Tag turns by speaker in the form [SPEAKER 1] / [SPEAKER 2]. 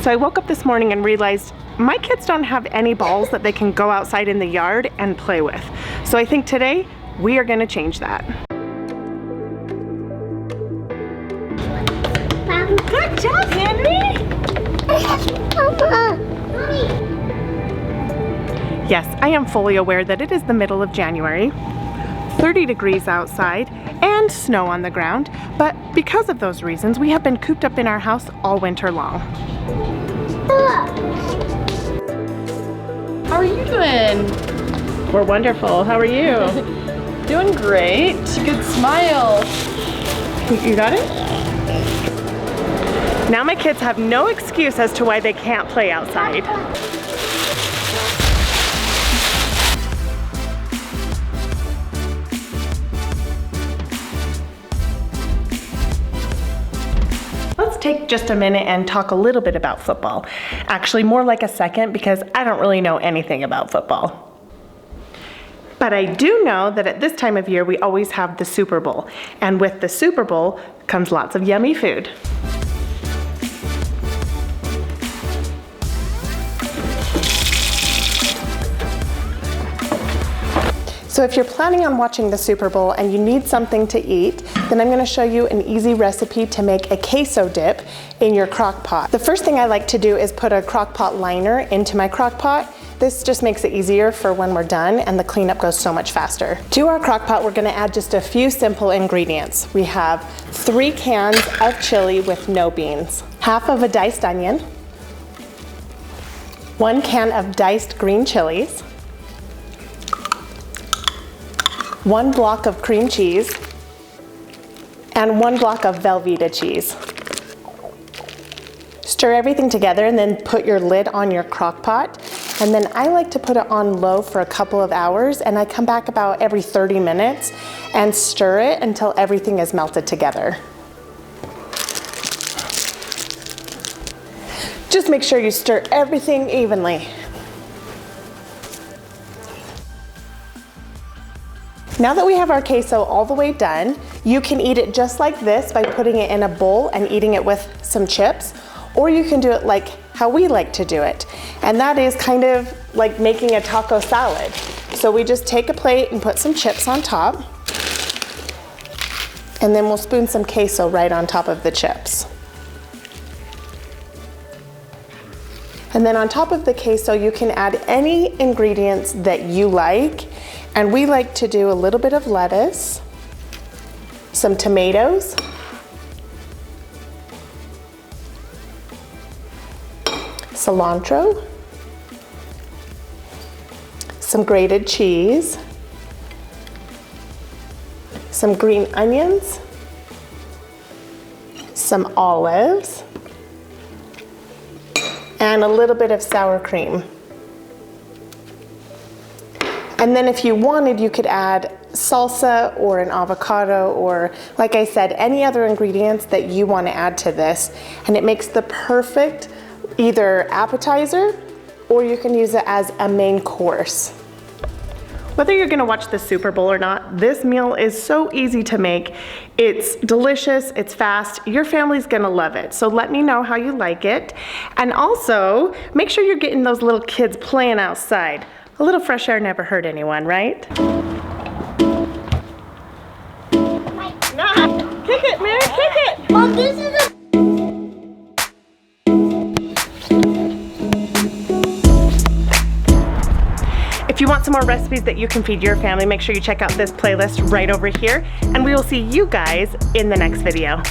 [SPEAKER 1] So I woke up this morning and realized my kids don't have any balls that they can go outside in the yard and play with. So I think today we are gonna change that. Good job, Henry! Yes, I am fully aware that it is the middle of January, 30 degrees outside, and snow on the ground, but because of those reasons, we have been cooped up in our house all winter long.
[SPEAKER 2] How are you doing?
[SPEAKER 1] We're wonderful. How are you?
[SPEAKER 2] Doing great. Good smile.
[SPEAKER 1] You got it? Now my kids have no excuse as to why they can't play outside. Let's take just a minute and talk a little bit about football. Actually, more like a second, because I don't really know anything about football. But I do know that at this time of year, we always have the Super Bowl. And with the Super Bowl comes lots of yummy food. So if you're planning on watching the Super Bowl and you need something to eat, then I'm gonna show you an easy recipe to make a queso dip in your crock pot. The first thing I like to do is put a crock pot liner into my crock pot. This just makes it easier for when we're done, and the cleanup goes so much faster. To our crock pot, we're gonna add just a few simple ingredients. We have 3 cans of chili with no beans, half of a diced onion, 1 can of diced green chilies, 1 block of cream cheese, and 1 block of Velveeta cheese. Stir everything together and then put your lid on your crock pot. And then I like to put it on low for a couple of hours, and I come back about every 30 minutes and stir it until everything is melted together. Just make sure you stir everything evenly. Now that we have our queso all the way done, you can eat it just like this by putting it in a bowl and eating it with some chips, or you can do it like how we like to do it. And that is kind of like making a taco salad. So we just take a plate and put some chips on top, and then we'll spoon some queso right on top of the chips. And then on top of the queso, you can add any ingredients that you like. And we like to do a little bit of lettuce, some tomatoes, cilantro, some grated cheese, some green onions, some olives, and a little bit of sour cream. And then if you wanted, you could add salsa or an avocado, or like I said, any other ingredients that you want to add to this. And it makes the perfect either appetizer, or you can use it as a main course. Whether you're gonna watch the Super Bowl or not, this meal is so easy to make. It's delicious, it's fast, your family's gonna love it. So let me know how you like it. And also, make sure you're getting those little kids playing outside. A little fresh air never hurt anyone, right? Nah, kick it, Mary, kick it!
[SPEAKER 3] Mom, this is a...
[SPEAKER 1] If you want some more recipes that you can feed your family, make sure you check out this playlist right over here, and we will see you guys in the next video.